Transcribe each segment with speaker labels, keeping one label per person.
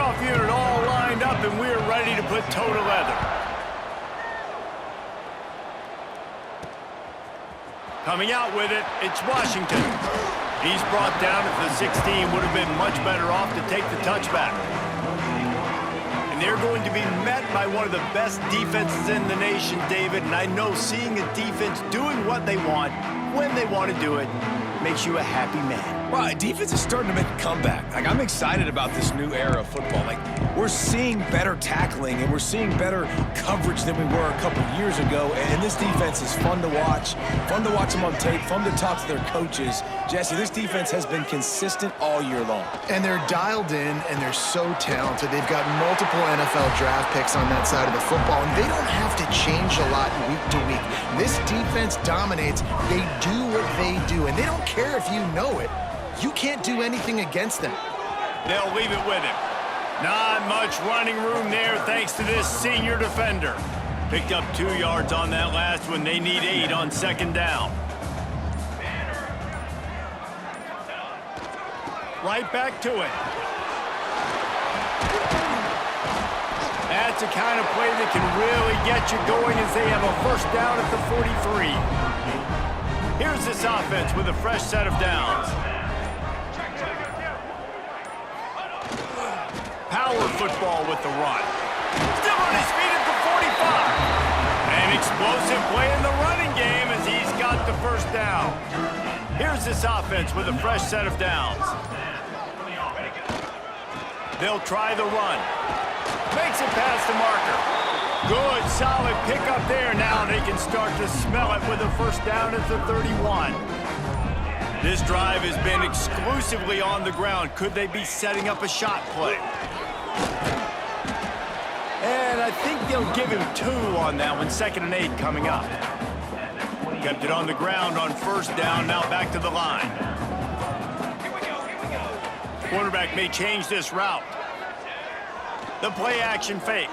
Speaker 1: kickoff unit all lined up, and we're ready to put toe to leather. Coming out with it, it's Washington. He's brought down at the 16, would have been much better off to take the touchback. And they're going to be met by one of the best defenses in the nation, David, and I know seeing a defense doing what they want, when they want to do it, makes you a happy man.
Speaker 2: Well, defense is starting to make a comeback. Like, I'm excited about this new era of football. Like, we're seeing better tackling and we're seeing better coverage than we were a couple years ago. And this defense is fun to watch them on tape, fun to talk to their coaches. Jesse, this defense has been consistent all year long.
Speaker 3: And they're dialed in and they're so talented. They've got multiple NFL draft picks on that side of the football, and they don't have to change a lot week to week. This defense dominates. They do what they do, and they don't care if you know it. You can't do anything against them.
Speaker 1: They'll leave it with him. Not much running room there thanks to this senior defender. Picked up 2 yards on that last one. They need 8 on second down. Right back to it. That's the kind of play that can really get you going as they have a first down at the 43. Here's this offense with a fresh set of downs. Power football with the run. Still on his feet at the 45. An explosive play in the running game as he's got the first down. Here's this offense with a fresh set of downs. They'll try the run. Makes it past the marker. Good, solid pickup there. Now they can start to smell it with a first down at the 31. This drive has been exclusively on the ground. Could they be setting up a shot play? And I think they'll give him 2 on that one. 2nd and 8 coming up. Kept it on the ground on first down. Now back to the line. Quarterback may change this route. The play action fake.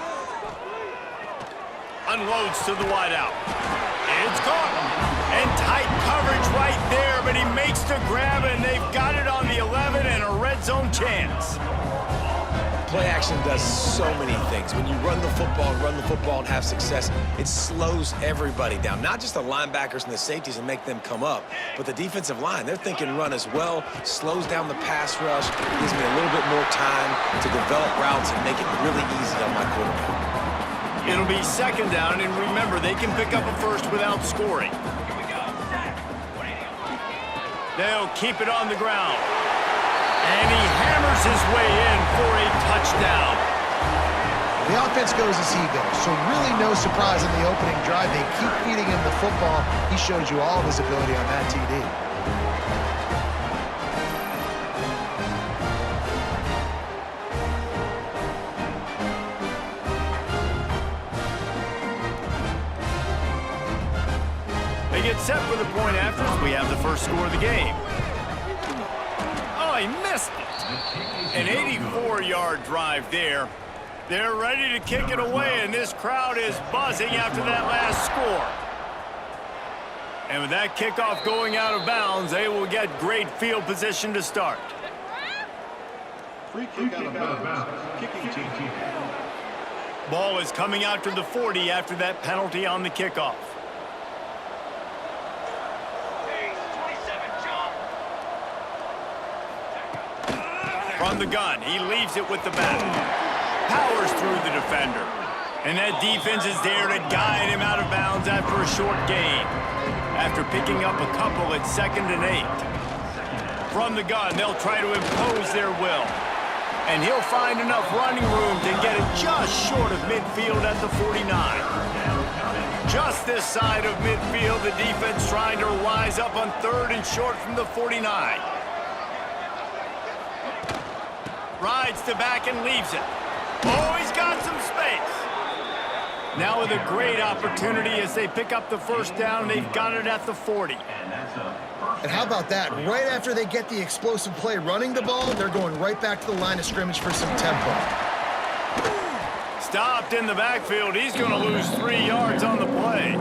Speaker 1: Unloads to the wideout. It's caught. And tight coverage right there, but he makes the grab, and they've got it on the 11 and a red zone chance.
Speaker 2: Play action does so many things. When you run the football and have success, it slows everybody down. Not just the linebackers and the safeties and make them come up, but the defensive line. They're thinking run as well, slows down the pass rush, gives me a little bit more time to develop routes and make it really easy on my quarterback.
Speaker 1: It'll be second down, and remember, they can pick up a first without scoring. They'll keep it on the ground. And he hammers his way in for a touchdown.
Speaker 3: The offense goes as he goes, so really no surprise in the opening drive. They keep feeding him the football. He showed you all of his ability on that TD.
Speaker 1: They get set for the point after as we have the first score of the game. Oh, he missed it. An 84-yard drive there. They're ready to kick it away, and this crowd is buzzing after that last score. And with that kickoff going out of bounds, they will get great field position to start.
Speaker 4: Free kick out of bounds. Kicking team.
Speaker 1: Ball is coming out to the 40 after that penalty on the kickoff. From the gun, he leaves it with the back. Powers through the defender. And that defense is there to guide him out of bounds after a short gain. After picking up a couple at 2nd and 8. From the gun, they'll try to impose their will. And he'll find enough running room to get it just short of midfield at the 49. Just this side of midfield, the defense trying to rise up on 3rd and short from the 49. Rides to back and leaves it. Oh, he's got some space. Now with a great opportunity as they pick up the first down, they've got it at the 40.
Speaker 3: And how about that? Right after they get the explosive play running the ball, they're going right back to the line of scrimmage for some tempo.
Speaker 1: Stopped in the backfield. He's going to lose 3 yards on the play.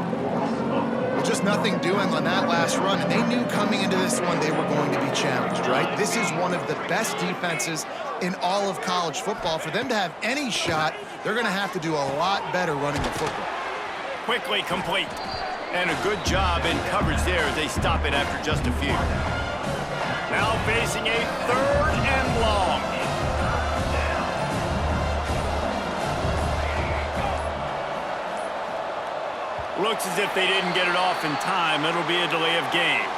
Speaker 3: Well, just nothing doing on that last run, and they knew coming into this one they were going to be challenged, right? This is one of the best defenses in all of college football. For them to have any shot, they're going to have to do a lot better running the football.
Speaker 1: Quickly complete. And a good job in coverage there as they stop it after just a few. Now facing a 3rd and long. Looks as if they didn't get it off in time. It'll be a delay of game.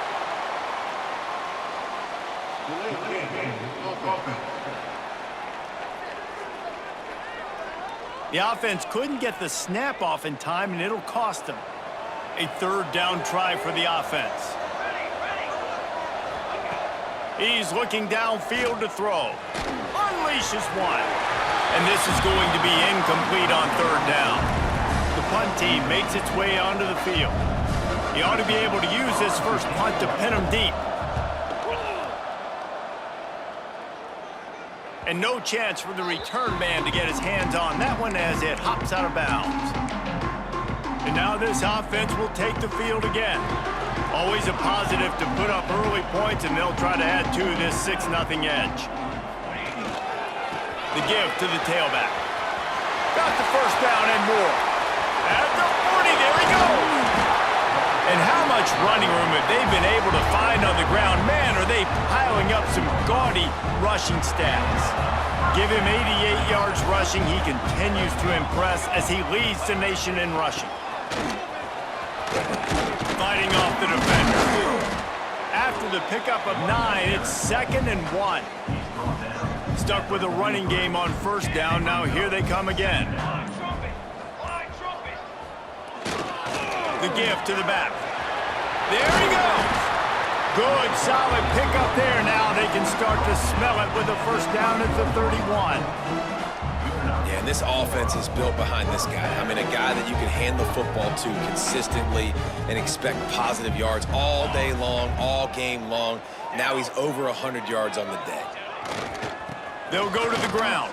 Speaker 1: The offense couldn't get the snap off in time, and it'll cost them. A 3rd down try for the offense. He's looking downfield to throw. Unleashes one. And this is going to be incomplete on 3rd down. The punt team makes its way onto the field. He ought to be able to use this first punt to pin him deep. And no chance for the return man to get his hands on that one as it hops out of bounds. And now this offense will take the field again. Always a positive to put up early points, and they'll try to add to this 6-0 edge. The give to the tailback. Got the first down and more. At the 40, there he goes. And how much running room have they been able to find on the ground? Man, are they piling up some gaudy rushing stats. Give him 88 yards rushing. He continues to impress as he leads the nation in rushing. Fighting off the defender. After the pickup of 9, it's 2nd and 1. Stuck with a running game on 1st down. Now here they come again. The give to the back. There he goes. Good, solid pickup there. Now they can start to smell it with a 1st down at the 31.
Speaker 2: Yeah, and this offense is built behind this guy. I mean, a guy that you can hand the football to consistently and expect positive yards all day long, all game long. Now he's over 100 yards on the day.
Speaker 1: They'll go to the ground.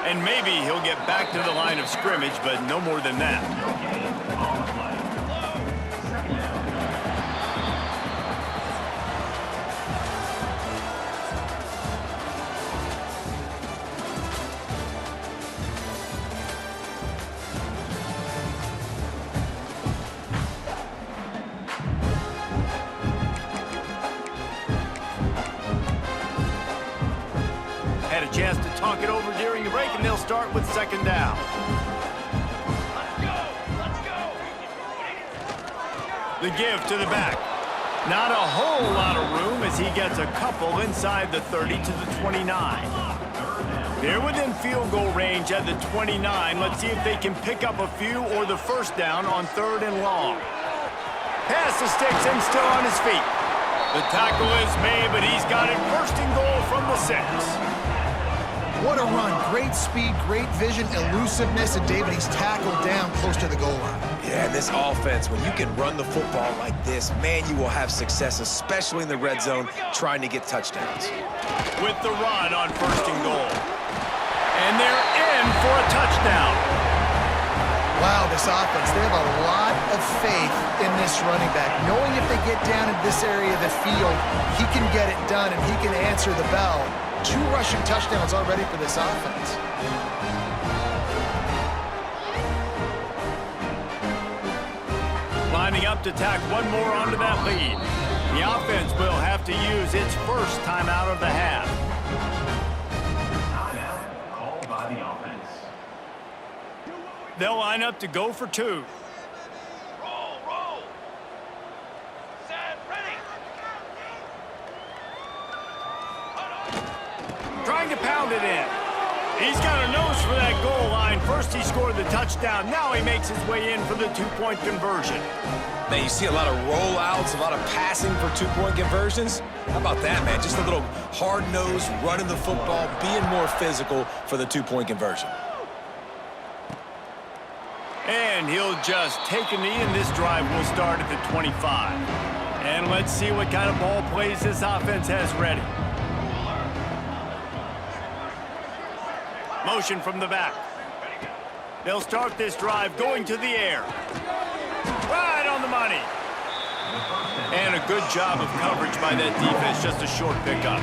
Speaker 1: And maybe he'll get back to the line of scrimmage, but no more than that. Had a chance to talk it over during the break, and they'll start with 2nd down. The give to the back. Not a whole lot of room as he gets a couple inside the 30 to the 29. They're within field goal range at the 29. Let's see if they can pick up a few or the 1st down on 3rd and long. Pass the sticks and still on his feet. The tackle is made, but he's got it 1st and goal from the 6.
Speaker 3: What a run. Great speed, great vision, elusiveness, and David, he's tackled down close to the goal line.
Speaker 2: Yeah, and this offense, when you can run the football like this, man, you will have success, especially in the red zone, trying to get touchdowns.
Speaker 1: With the run on 1st and goal. And they're in for a touchdown.
Speaker 3: Wow, this offense, they have a lot of faith in this running back. Knowing if they get down in this area of the field, he can get it done and he can answer the bell. 2 rushing touchdowns already for this offense.
Speaker 1: Lining up to tack one more onto that lead. The offense will have to use its 1st timeout of the half.
Speaker 4: Called by the offense.
Speaker 1: They'll line up to go for 2.
Speaker 5: Roll. Set, ready.
Speaker 1: Trying to pound it in. He's got a nose for that goal line. First he scored the touchdown. Now he makes his way in for the 2-point conversion.
Speaker 2: Man, you see a lot of rollouts, a lot of passing for 2-point conversions. How about that, man? Just a little hard-nosed, running the football, being more physical for the 2-point conversion.
Speaker 1: And he'll just take a knee, and this drive will start at the 25. And let's see what kind of ball plays this offense has ready. Motion from the back. They'll start this drive going to the air. Right on the money. And a good job of coverage by that defense. Just a short pickup.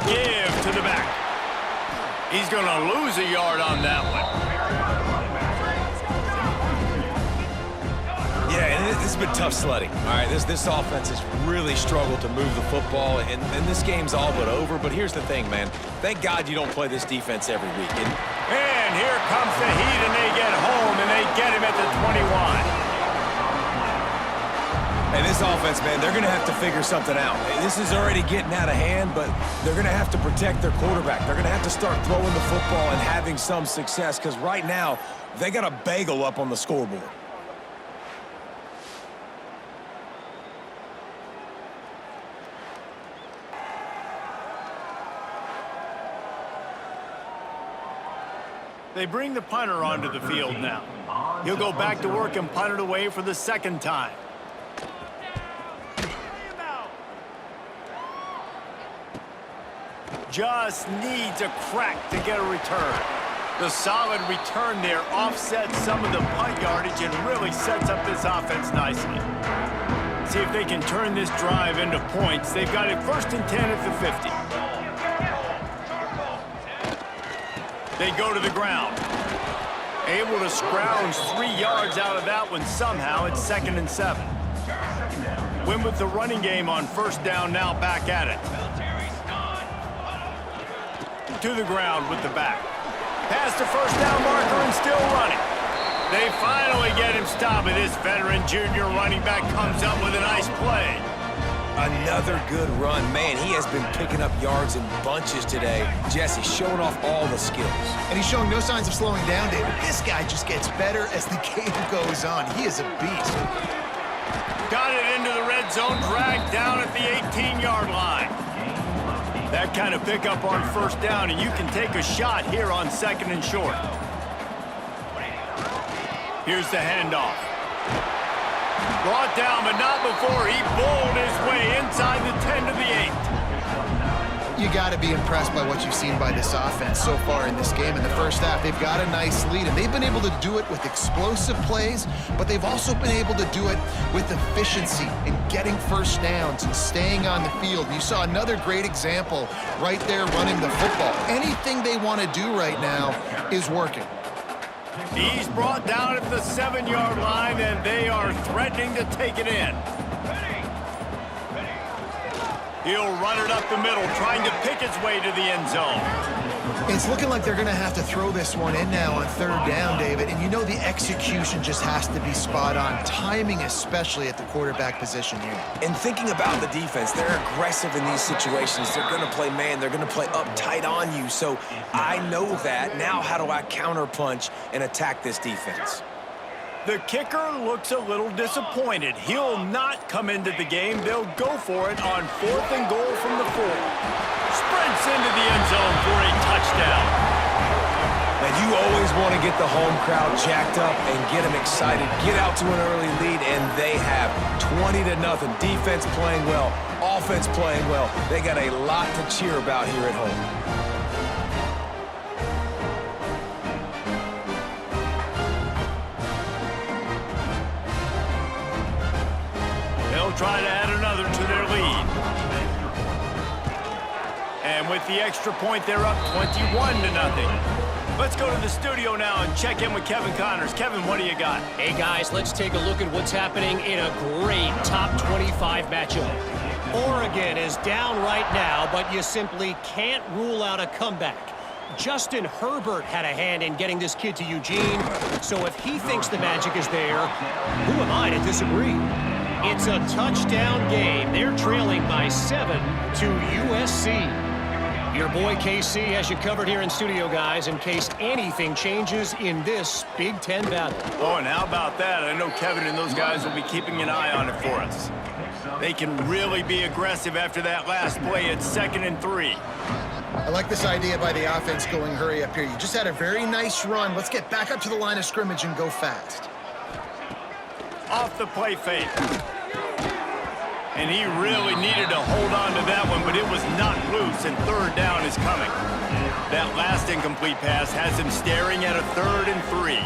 Speaker 1: give to the back. He's going to lose a yard on that one.
Speaker 2: Yeah, and this has been tough sledding. All right, this offense has really struggled to move the football, and this game's all but over. But here's the thing, man. Thank God you don't play this defense every week.
Speaker 1: And here comes the heat, and they get home, and they get him at the 21.
Speaker 2: And this offense, man, they're going to have to figure something out. This is already getting out of hand, but they're going to have to protect their quarterback. They're going to have to start throwing the football and having some success, because right now, they got a bagel up on the scoreboard.
Speaker 1: They bring the punter onto the field now. He'll go back to work and punt it away for the second time. Just needs a crack to get a return. The solid return there offsets some of the punt yardage and really sets up this offense nicely. See if they can turn this drive into points. They've got it 1st and 10 at the 50. They go to the ground. Able to scrounge 3 yards out of that one somehow. It's 2nd and 7. Win with the running game on 1st down, now back at it. To the ground with the back. Past the 1st down marker and still running. They finally get him stopped, and this veteran junior running back comes up with a nice play.
Speaker 2: Another good run. Man, he has been picking up yards in bunches today. Jesse showing off all the skills.
Speaker 3: And he's showing no signs of slowing down, David. This guy just gets better as the game goes on. He is a beast.
Speaker 1: Got it into the red zone, dragged down at the 18-yard line. That kind of pickup on 1st down, and you can take a shot here on 2nd and short. Here's the handoff. Brought down, but not before he bowled his way inside the 10 to the 8.
Speaker 3: You got to be impressed by what you've seen by this offense so far in this game. In the first half, they've got a nice lead, and they've been able to do it with explosive plays, but they've also been able to do it with efficiency and getting 1st downs and staying on the field. And you saw another great example right there running the football. Anything they want to do right now is working.
Speaker 1: He's brought down at the 7-yard line, and they are threatening to take it in. He'll run it up the middle, trying to pick his way to the end zone.
Speaker 3: It's looking like they're going to have to throw this one in now on 3rd down, David. And you know the execution just has to be spot on. Timing, especially at the quarterback position here.
Speaker 2: And thinking about the defense, they're aggressive in these situations. They're going to play man. They're going to play uptight on you. So I know that. Now how do I counterpunch and attack this defense?
Speaker 1: The kicker looks a little disappointed. He'll not come into the game. They'll go for it on 4th and goal from the 4. Sprints into the end zone for a touchdown.
Speaker 2: And you always want to get the home crowd jacked up and get them excited. Get out to an early lead, and they have 20-0. Defense playing well, offense playing well. They got a lot to cheer about here at home.
Speaker 1: Try to add another to their lead. And with the extra point, they're up 21-0. Let's go to the studio now and check in with Kevin Connors. Kevin, what do you got?
Speaker 6: Hey, guys, let's take a look at what's happening in a great top 25 matchup. Oregon is down right now, but you simply can't rule out a comeback. Justin Herbert had a hand in getting this kid to Eugene, so if he thinks the magic is there, who am I to disagree? It's a touchdown game. They're trailing by 7 to USC. Your boy KC has you covered here in studio, guys, in case anything changes in this Big Ten battle.
Speaker 1: Oh, and how about that? I know Kevin and those guys will be keeping an eye on it for us. They can really be aggressive after that last play. It's 2nd and 3.
Speaker 3: I like this idea by the offense going hurry up here. You just had a very nice run. Let's get back up to the line of scrimmage and go fast.
Speaker 1: Off the play fake. And he really needed to hold on to that one, but it was not loose, and 3rd down is coming. That last incomplete pass has him staring at a 3rd and 3.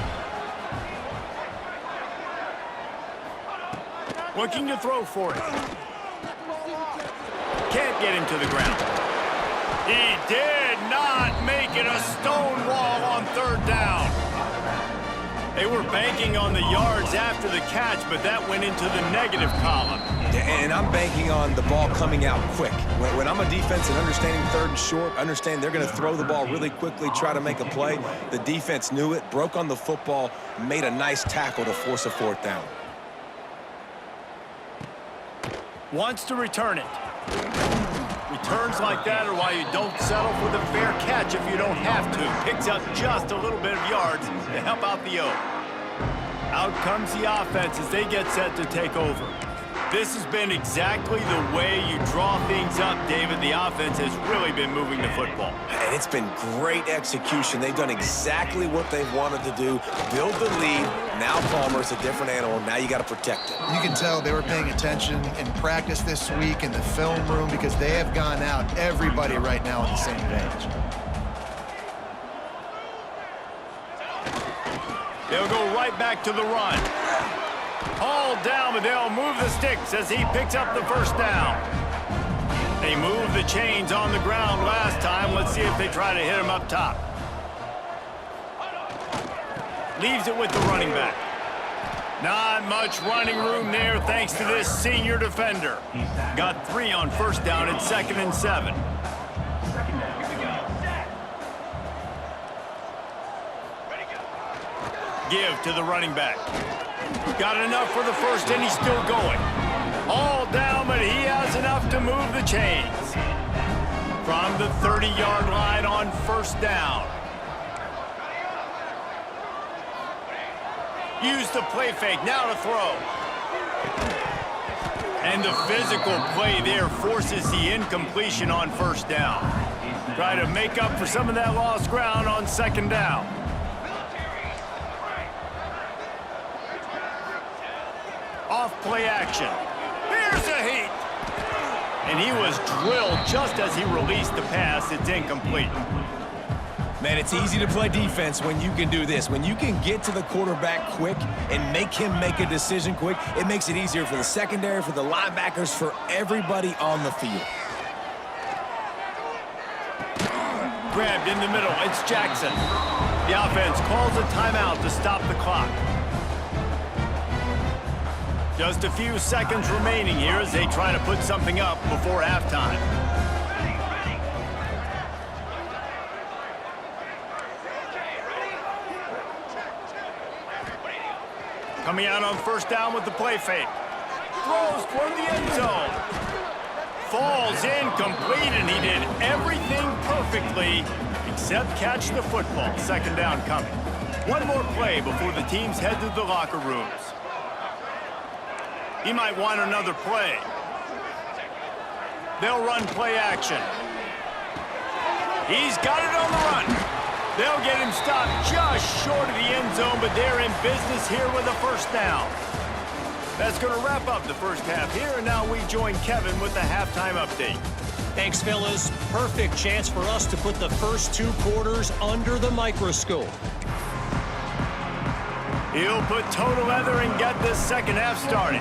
Speaker 1: Looking to throw for it. Can't get him to the ground. He did not make it a stone wall on third down. They were banking on the yards after the catch, but that went into the negative column.
Speaker 2: And I'm banking on the ball coming out quick. When I'm a defense and understanding third and short, understand they're going to throw the ball really quickly, try to make a play. The defense knew it, broke on the football, made a nice tackle to force a fourth down.
Speaker 1: Wants to return it. Returns like that are why you don't settle for the fair catch if you don't have to. Picks up just a little bit of yards to help out the O. Out comes the offense as they get set to take over. This has been exactly the way you draw things up, David. The offense has really been moving the football.
Speaker 2: And it's been great execution. They've done exactly what they've wanted to do. Build the lead. Now Palmer's a different animal. Now you got to protect it.
Speaker 3: You can tell they were paying attention in practice this week in the film room because they have gone out, everybody right now on the same page.
Speaker 1: They'll go right back to the run. Hauled down, but they'll move the sticks as he picks up the first down. They moved the chains on the ground last time. Let's see if they try to hit him up top. Leaves it with the running back. Not much running room there thanks to this senior defender. Got 3 on first down at 2nd and 7. Give to the running back. Got enough for the first, and he's still going. All down, but he has enough to move the chains. From the 30-yard line on first down. Use the play fake, now to throw. And the physical play there forces the incompletion on first down. Try to make up for some of that lost ground on second down. Off play action. Here's a heat. And he was drilled just as he released the pass. It's incomplete.
Speaker 2: Man, it's easy to play defense when you can do this. When you can get to the quarterback quick and make him make a decision quick, it makes it easier for the secondary, for the linebackers, for everybody on the field.
Speaker 1: Grabbed in the middle. It's Jackson. The offense calls a timeout to stop the clock. Just a few seconds remaining here as they try to put something up before halftime. Coming out on first down with the play fake. Throws toward the end zone. Falls incomplete, and he did everything perfectly except catch the football. Second down coming. One more play before the teams head to the locker rooms. He might want another play. They'll run play action. He's got it on the run. They'll get him stopped just short of the end zone, but they're in business here with a first down. That's going to wrap up the first half here, and now we join Kevin with the halftime update.
Speaker 6: Thanks, fellas. Perfect chance for us to put the first 2 quarters under the microscope.
Speaker 1: He'll put total leather and get this second half started.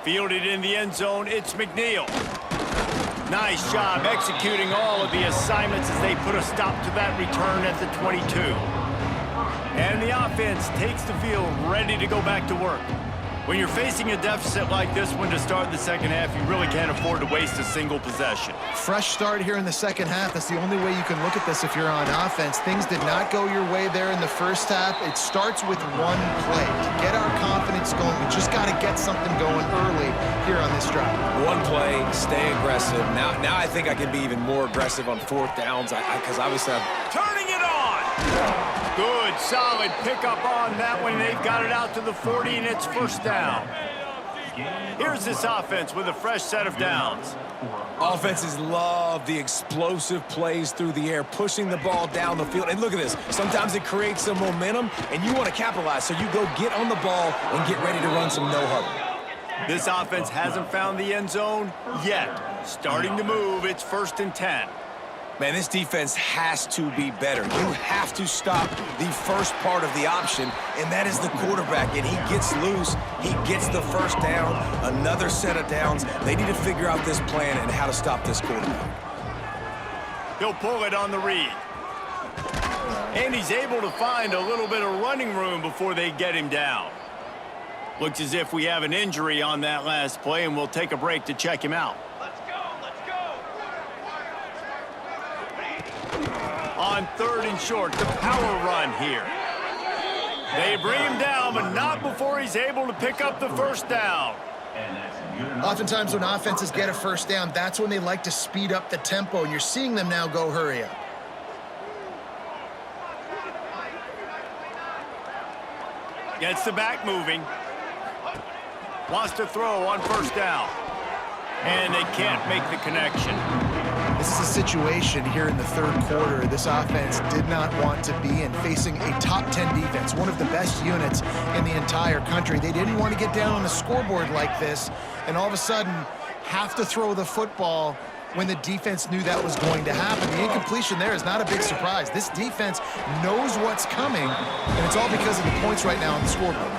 Speaker 1: Fielded in the end zone, it's McNeil. Nice job executing all of the assignments as they put a stop to that return at the 22. And the offense takes the field ready to go back to work. When you're facing a deficit like this one to start the second half, you really can't afford to waste a single possession.
Speaker 3: Fresh start here in the second half. That's the only way you can look at this if you're on offense. Things did not go your way there in the first half. It starts with one play. To get our confidence going, we just got to get something going early here on this drive. One play, stay aggressive. Now I think I can be even more aggressive on fourth downs because obviously I'm
Speaker 1: turning it on. Good, solid pickup on that one. They've got it out to the 40, and it's first down. Here's this offense with a fresh set of downs.
Speaker 2: Offenses love the explosive plays through the air, pushing the ball down the field. And look at this. Sometimes it creates some momentum, and you want to capitalize. So you go get on the ball and get ready to run some no-huddle.
Speaker 1: This offense hasn't found the end zone yet. Starting to move. It's 1st and 10.
Speaker 2: Man, this defense has to be better. You have to stop the first part of the option, and that is the quarterback. And he gets loose. He gets the first down, another set of downs. They need to figure out this plan and how to stop this quarterback.
Speaker 1: He'll pull it on the read. And he's able to find a little bit of running room before they get him down. Looks as if we have an injury on that last play, and we'll take a break to check him out.
Speaker 5: Let's go, let's go.
Speaker 1: On 3rd and short, the power run here. They bring him down, but not before he's able to pick up the first down.
Speaker 3: Oftentimes when offenses get a first down, that's when they like to speed up the tempo, and you're seeing them now go hurry up.
Speaker 1: Gets the back moving. Wants to throw on first down. And they can't make the connection.
Speaker 3: This is a situation here in the 3rd quarter this offense did not want to be in, facing a top 10 defense, one of the best units in the entire country. They didn't want to get down on the scoreboard like this and all of a sudden have to throw the football when the defense knew that was going to happen. The incompletion there is not a big surprise. This defense knows what's coming, and it's all because of the points right now on the scoreboard.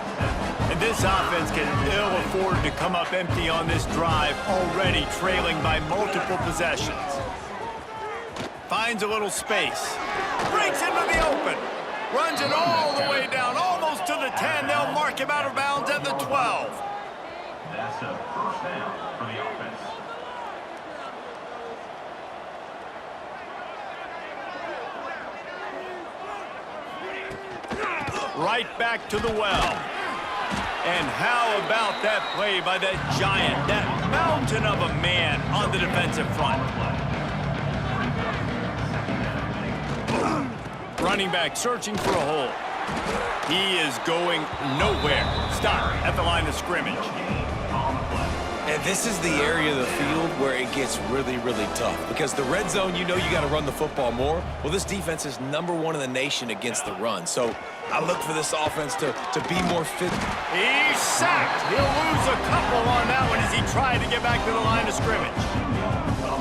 Speaker 1: And this offense can ill afford to come up empty on this drive, already trailing by multiple possessions. Finds a little space. Breaks into the open. Runs it all the way down, almost to the 10. They'll mark him out of bounds at the 12.
Speaker 4: That's a first down for the offense.
Speaker 1: Right back to the well. And how about that play by that giant, that mountain of a man on the defensive front? Running back searching for a hole. He is going nowhere. Stop at the line of scrimmage.
Speaker 2: And this is the area of the field where it gets really, really tough. Because the red zone, you know you got to run the football more. Well, this defense is #1 in the nation against the run. So I look for this offense to be more fit.
Speaker 1: He's sacked. He'll lose a couple on that one as he tried to get back to the line of scrimmage.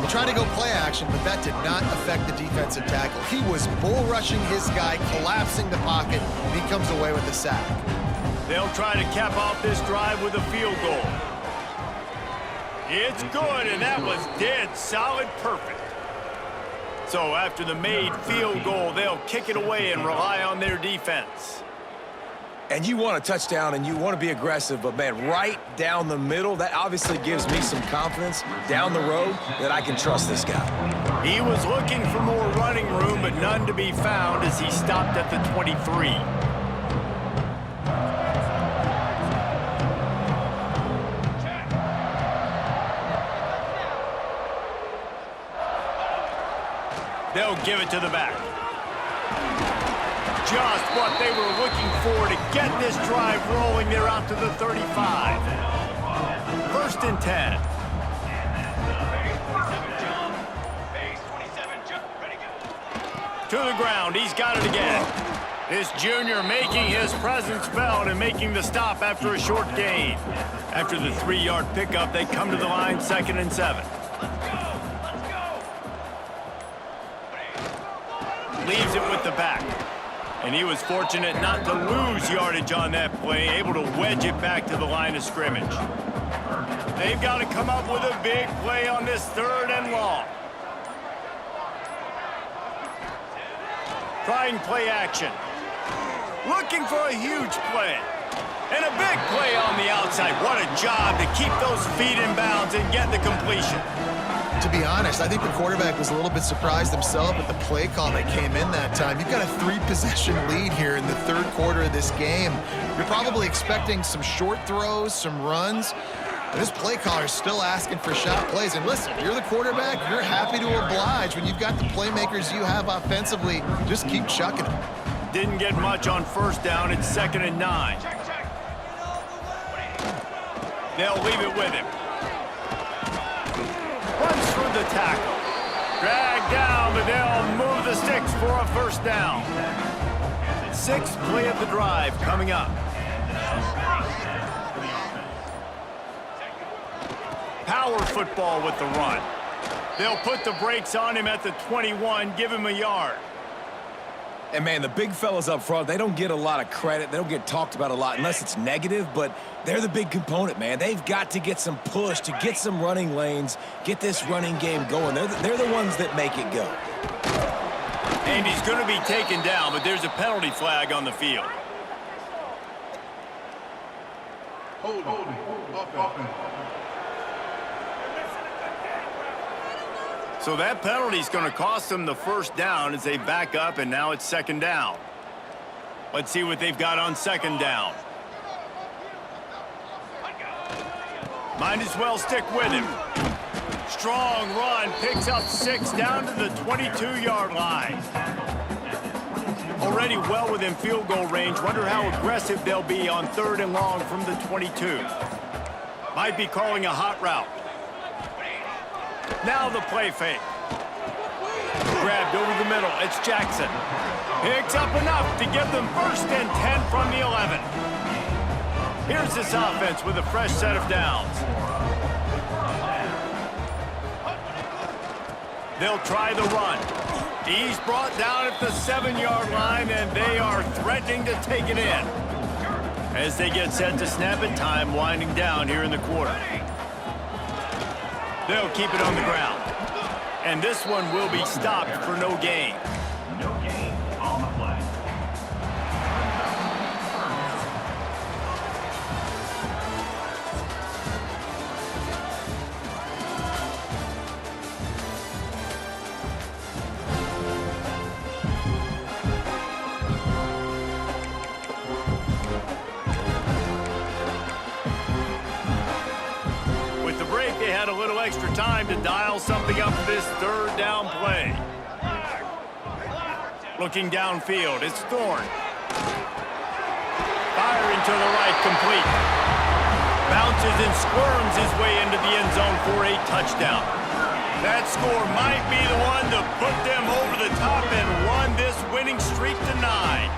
Speaker 3: He tried to go play action, but that did not affect the defensive tackle. He was bull rushing his guy, collapsing the pocket, and he comes away with the sack.
Speaker 1: They'll try to cap off this drive with a field goal. It's good, and that was dead solid perfect. So after the made field goal, they'll kick it away and rely on their defense.
Speaker 2: And you want a touchdown and you want to be aggressive, but man, right down the middle, that obviously gives me some confidence down the road that I can trust this guy.
Speaker 1: He was looking for more running room, but none to be found as he stopped at the 23. They'll give it to the back. Just what they were looking for to get this drive rolling. They're out to the 35. 1st and 10. To the ground. He's got it again. This junior making his presence felt and making the stop after a short gain. After the 3-yard pickup, they come to the line 2nd and 7. Leaves it with the back. And he was fortunate not to lose yardage on that play, able to wedge it back to the line of scrimmage. They've got to come up with a big play on this 3rd and long. Trying play action. Looking for a huge play. And a big play on the outside. What a job to keep those feet in bounds and get the completion.
Speaker 3: To be honest, I think the quarterback was a little bit surprised himself at the play call that came in that time. You've got a 3-possession lead here in the 3rd quarter of this game. You're probably expecting some short throws, some runs. And this play caller is still asking for shot plays. And listen, you're the quarterback, you're happy to oblige. When you've got the playmakers you have offensively, just keep chucking them.
Speaker 1: Didn't get much on 1st down. It's 2nd and 9. They'll leave it with him. Runs through the tackle. Dragged down, but they'll move the sticks for a 1st down. 6th play of the drive coming up. Power football with the run. They'll put the brakes on him at the 21, give him a yard.
Speaker 2: And, man, the big fellas up front, they don't get a lot of credit. They don't get talked about a lot unless it's negative, but they're the big component, man. They've got to get some push, to get some running lanes, get this running game going. They're the ones that make it go.
Speaker 1: And he's going to be taken down, but there's a penalty flag on the field. So that penalty is going to cost them the first down as they back up, and now it's second down. Let's see what they've got on second down. Might as well stick with him. Strong run, picks up 6 down to the 22-yard line. Already well within field goal range. Wonder how aggressive they'll be on 3rd and long from the 22. Might be calling a hot route. Now the play fake. Grabbed over the middle. It's Jackson. Picks up enough to give them 1st and 10 from the 11. Here's this offense with a fresh set of downs. They'll try the run. He's brought down at the 7-yard line, and they are threatening to take it in. As they get set to snap it, time winding down here in the quarter. They'll keep it on the ground. And this one will be stopped for no gain.
Speaker 4: No gain on the play.
Speaker 1: They had a little extra time to dial something up for this 3rd down play. Looking downfield, it's Thorne. Firing to the right, complete. Bounces and squirms his way into the end zone for a touchdown. That score might be the one to put them over the top and run this winning streak to 9.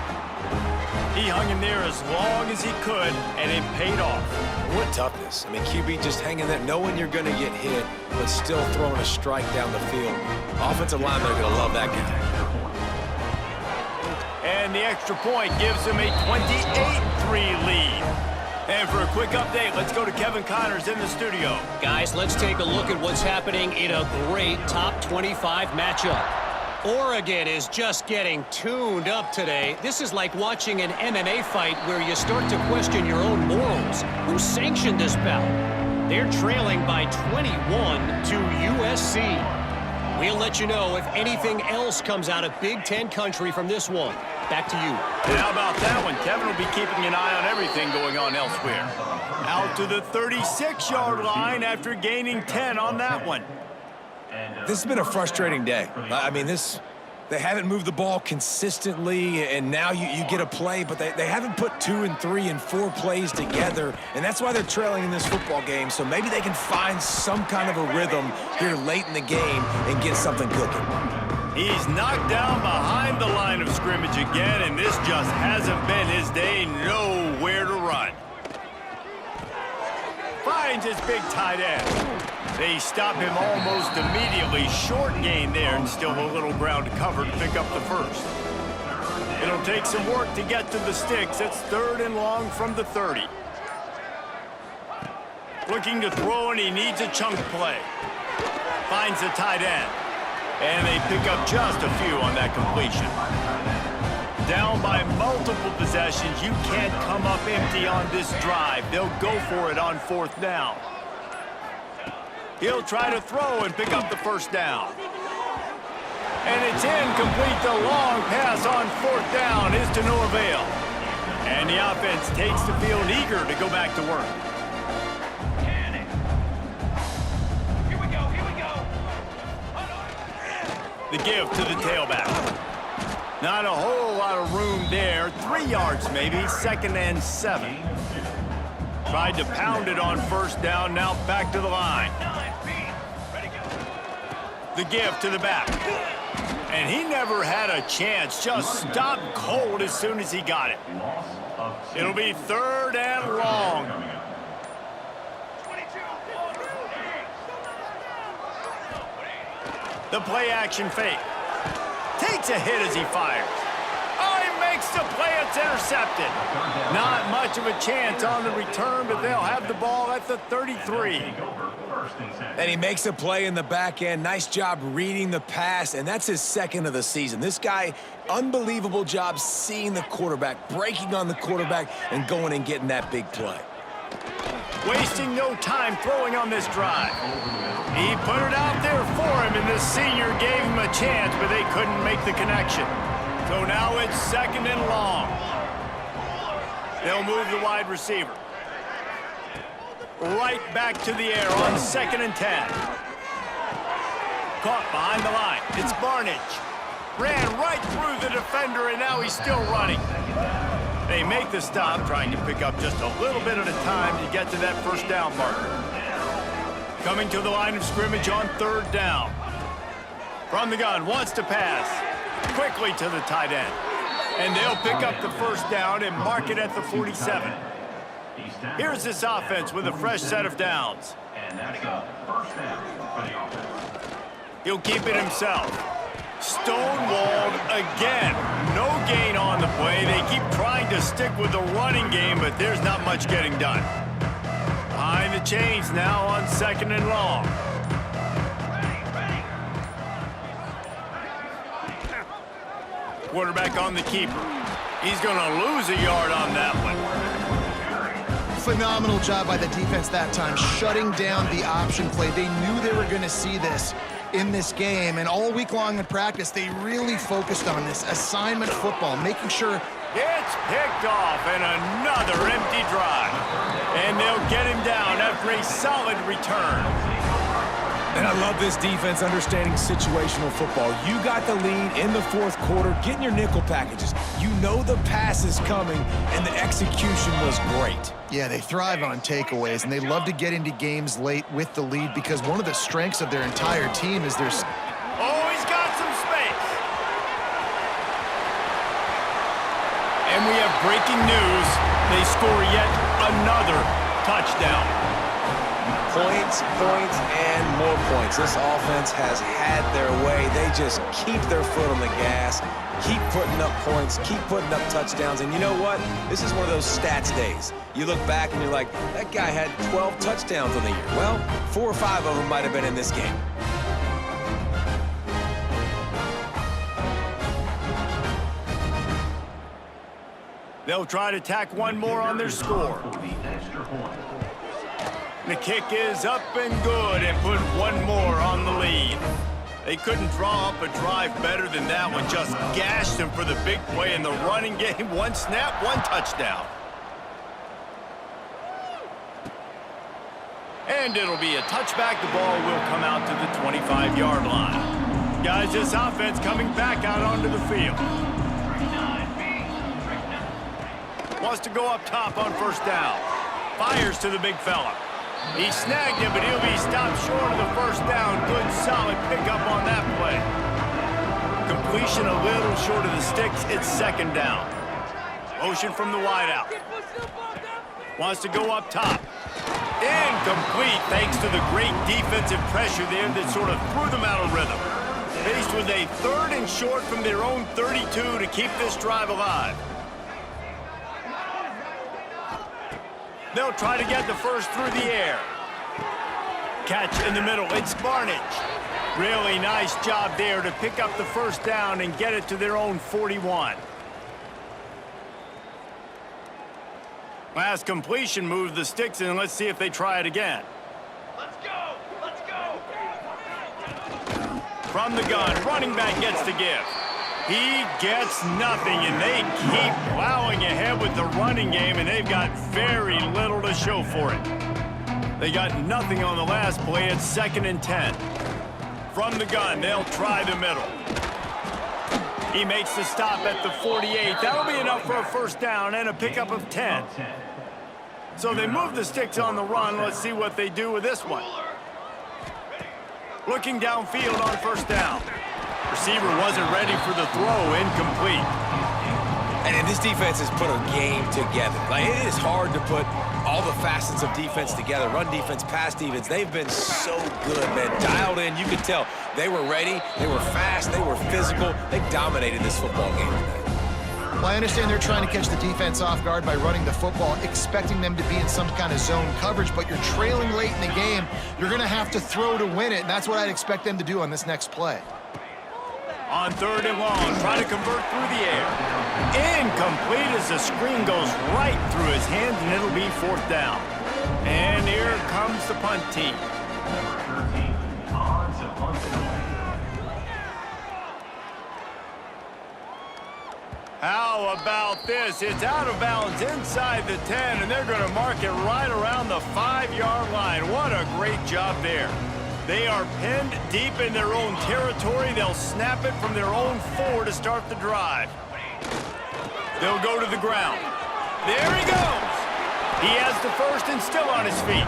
Speaker 1: He hung in there as long as he could, and it paid off.
Speaker 2: What toughness. I mean, QB just hanging there, knowing you're going to get hit, but still throwing a strike down the field. Offensive linemen are going to love that guy.
Speaker 1: And the extra point gives them a 28-3 lead. And for a quick update, let's go to Kevin Connors in the studio.
Speaker 6: Guys, let's take a look at what's happening in a great top 25 matchup. Oregon is just getting tuned up today. This is like watching an MMA fight where you start to question your own morals. Who sanctioned this bout? They're trailing by 21 to USC. We'll let you know if anything else comes out of Big Ten country from this one. Back to you.
Speaker 1: And how about that one? Kevin will be keeping an eye on everything going on elsewhere. Out to the 36-yard line after gaining 10 on that one.
Speaker 2: This has been a frustrating day. I mean, they haven't moved the ball consistently, and now you get a play, but they haven't put 2 and 3 and 4 plays together, and that's why they're trailing in this football game. So maybe they can find some kind of a rhythm here late in the game and get something cooking.
Speaker 1: He's knocked down behind the line of scrimmage again, and this just hasn't been his day. Nowhere to run. Finds his big tight end. They stop him almost immediately. Short gain there, and still a little ground to cover to pick up the first. It'll take some work to get to the sticks. It's 3rd and long from the 30. Looking to throw, and he needs a chunk play. Finds the tight end. And they pick up just a few on that completion. Down by multiple possessions. You can't come up empty on this drive. They'll go for it on 4th down. He'll try to throw and pick up the first down. And it's incomplete. The long pass on 4th down is to no avail. And the offense takes the field eager to go back to work.
Speaker 5: Here we go, here we go.
Speaker 1: The give to the tailback. Not a whole lot of room there. 3 yards maybe, 2nd and 7. Tried to pound it on 1st down, now back to the line. The give to the back. And he never had a chance, just stopped cold as soon as he got it. It'll be 3rd and long. The play action fake. Takes a hit as he fires. Oh, he makes the play. It's intercepted. Not much of a chance on the return, but they'll have the ball at the 33.
Speaker 2: And he makes a play in the back end. Nice job reading the pass, and that's his second of the season. This guy, unbelievable job seeing the quarterback, breaking on the quarterback, and going and getting that big play.
Speaker 1: Wasting no time throwing on this drive. He put it out there for him, and the senior gave him a chance, but they couldn't make the connection. So now it's 2nd and long. They'll move the wide receiver. Right back to the air on 2nd and 10. Caught behind the line. It's Barnage. Ran right through the defender, and now he's still running. They make the stop, trying to pick up just a little bit at a time to get to that first down marker. Coming to the line of scrimmage on 3rd down. From the gun, wants to pass. Quickly to the tight end. And they'll pick up the first down and mark it at the 47. Here's this offense with a fresh set of downs.
Speaker 4: And that's a first down for the offense.
Speaker 1: He'll keep it himself. Stonewalled again. No gain on the play. They keep trying to stick with the running game, but there's not much getting done. Behind the chains now on 2nd and long. Quarterback on the keeper. He's going to lose a yard on that one.
Speaker 3: Phenomenal job by the defense that time, shutting down the option play. They knew they were going to see this in this game, and all week long in practice, they really focused on this assignment football, making sure.
Speaker 1: It's picked off, and another empty drive. And they'll get him down after a solid return.
Speaker 2: And I love this defense understanding situational football. You got the lead in the 4th quarter, getting your nickel packages. You know the pass is coming, and the execution was great.
Speaker 3: Yeah, they thrive on takeaways, and they love to get into games late with the lead because one of the strengths of their entire team is their...
Speaker 1: Oh, he's got some space. And we have breaking news. They score yet another touchdown.
Speaker 2: Points, points, and more points. This offense has had their way. They just keep their foot on the gas, keep putting up points, keep putting up touchdowns. And you know what? This is one of those stats days. You look back and you're like, that guy had 12 touchdowns on the year. Well, 4 or 5 of them might have been in this game.
Speaker 1: They'll try to tack one more on their score. The kick is up and good and put one more on the lead. They couldn't draw up a drive better than that one. Just gashed them for the big play in the running game. One snap, one touchdown. And it'll be a touchback. The ball will come out to the 25-yard line. Guys, this offense coming back out onto the field. Wants to go up top on 1st down. Fires to the big fella. He snagged him, but he'll be stopped short of the 1st down. Good, solid pickup on that play. Completion a little short of the sticks. It's 2nd down. Motion from the wideout. Wants to go up top. Incomplete, thanks to the great defensive pressure there that sort of threw them out of rhythm. Faced with a 3rd and short from their own 32 to keep this drive alive. They'll try to get the first through the air. Catch in the middle. It's Barnage. Really nice job there to pick up the 1st down and get it to their own 41. Last completion moved the sticks in. Let's see if they try it again.
Speaker 5: Let's go! Let's go!
Speaker 1: From the gun, running back gets the give. He gets nothing, and they keep plowing ahead with the running game, and they've got very little to show for it. They got nothing on the last play. It's 2nd and 10. From the gun, they'll try the middle. He makes the stop at the 48. That'll be enough for a 1st down and a pickup of 10. So they move the sticks on the run. Let's see what they do with this one. Looking downfield on 1st down. Receiver wasn't ready for the throw, incomplete.
Speaker 2: And this defense has put a game together. Like, it is hard to put all the facets of defense together. Run defense, pass defense. They've been so good, man. Dialed in. You could tell they were ready. They were fast. They were physical. They dominated this football game today.
Speaker 3: Well, I understand they're trying to catch the defense off guard by running the football, expecting them to be in some kind of zone coverage, but you're trailing late in the game. You're going to have to throw to win it, and that's what I'd expect them to do on this next play.
Speaker 1: On 3rd and long, trying to convert through the air. Incomplete as the screen goes right through his hands, and it'll be 4th down. And here comes the punt team.
Speaker 4: Number 13, on to punt it away.
Speaker 1: How about this? It's out of bounds inside the 10, and they're going to mark it right around the 5-yard line. What a great job there. They are pinned deep in their own territory. They'll snap it from their own 4 to start the drive. They'll go to the ground. There he goes. He has the first and still on his feet.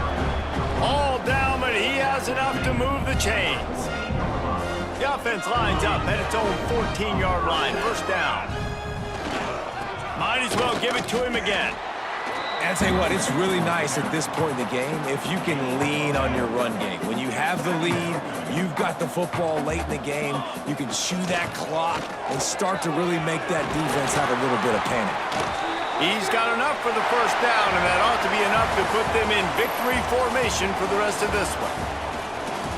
Speaker 1: All down, but he has enough to move the chains. The offense lines up at its own 14-yard line. 1st down. Might as well give it to him again.
Speaker 2: And I'll tell you what, it's really nice at this point in the game if you can lean on your run game. When you have the lead, you've got the football late in the game, you can chew that clock and start to really make that defense have a little bit of panic.
Speaker 1: He's got enough for the 1st down, and that ought to be enough to put them in victory formation for the rest of this one.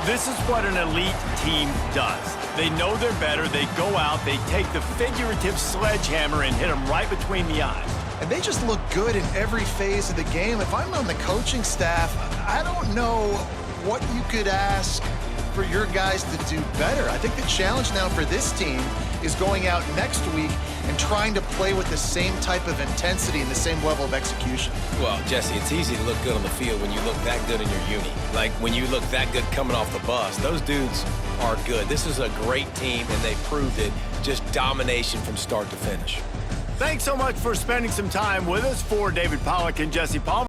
Speaker 1: This is what an elite team does. They know they're better, they go out, they take the figurative sledgehammer and hit them right between the eyes.
Speaker 3: And they just look good in every phase of the game. If I'm on the coaching staff, I don't know what you could ask for your guys to do better. I think the challenge now for this team is going out next week and trying to play with the same type of intensity and the same level of execution.
Speaker 2: Well, Jesse, it's easy to look good on the field when you look that good in your uni. Like when you look that good coming off the bus. Those dudes are good. This is a great team, and they proved it. Just domination from start to finish.
Speaker 1: Thanks so much for spending some time with us. For David Pollack and Jesse Palmer.